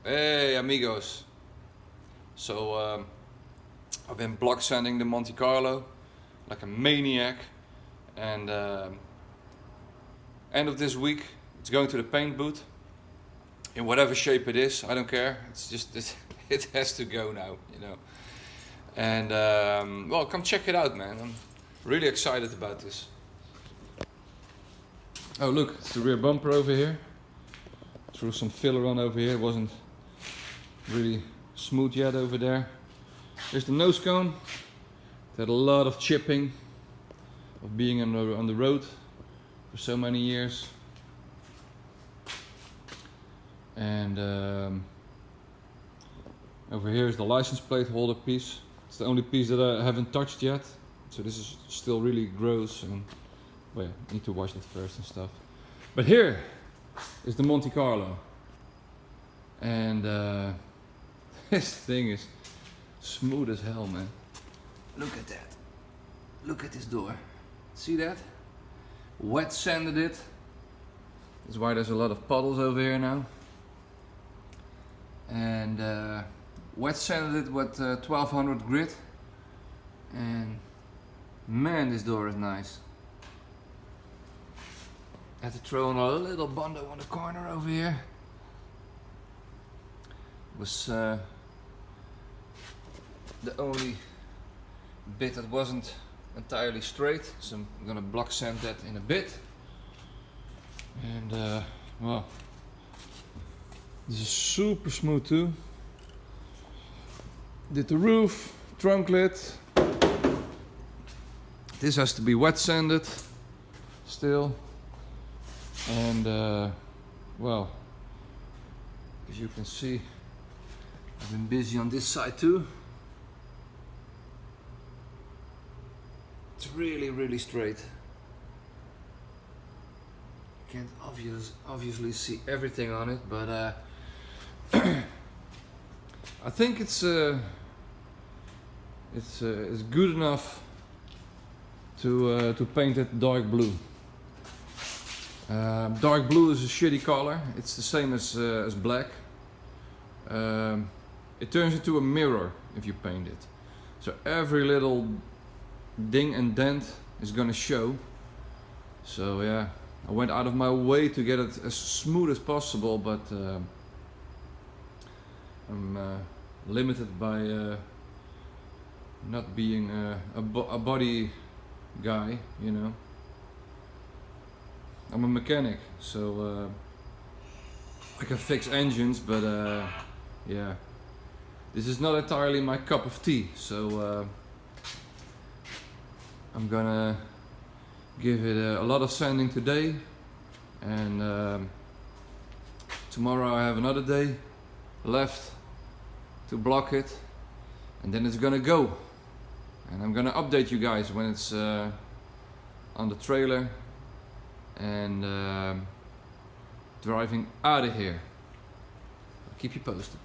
Hey amigos. So I've been block sanding the Monte Carlo like a maniac, and end of this week it's going to the paint booth in whatever shape it is. I don't care. It's just it has to go now, you know. And well, come check it out, man. I'm really excited about this. Oh look, it's the rear bumper over here. Threw some filler on over here. It wasn't really smooth yet over there. There's the nose cone. It had a lot of chipping of being on the road for so many years. And over here is the license plate holder piece. It's the only piece that I haven't touched yet. So this is still really gross, and well, I need to wash that first and stuff. But here is the Monte Carlo. And this thing is smooth as hell, man. Look at that. Look at this door. See that? Wet sanded it. That's why there's a lot of puddles over here now. And wet sanded it with 1200 grit. And man, this door is nice. I had to throw in a little bondo on the corner over here. Was the only bit that wasn't entirely straight, so I'm gonna block sand that in a bit. And well, this is super smooth too. Did the roof, trunk lid. This has to be wet sanded still. And well, as you can see, I've been busy on this side too. It's really straight. You can't obviously see everything on it, but I think it's good enough to paint it dark blue. Dark blue is a shitty color. It's the same as black. It turns into a mirror if you paint it. So every little ding and dent is gonna show. So yeah, I went out of my way to get it as smooth as possible, but I'm limited by not being a body guy, you know. I'm a mechanic, so I can fix engines, but yeah, this is not entirely my cup of tea. So I'm gonna give it a lot of sanding today, and tomorrow I have another day left to block it, and then it's gonna go. And I'm gonna update you guys when it's on the trailer and driving out of here. I'll keep you posted.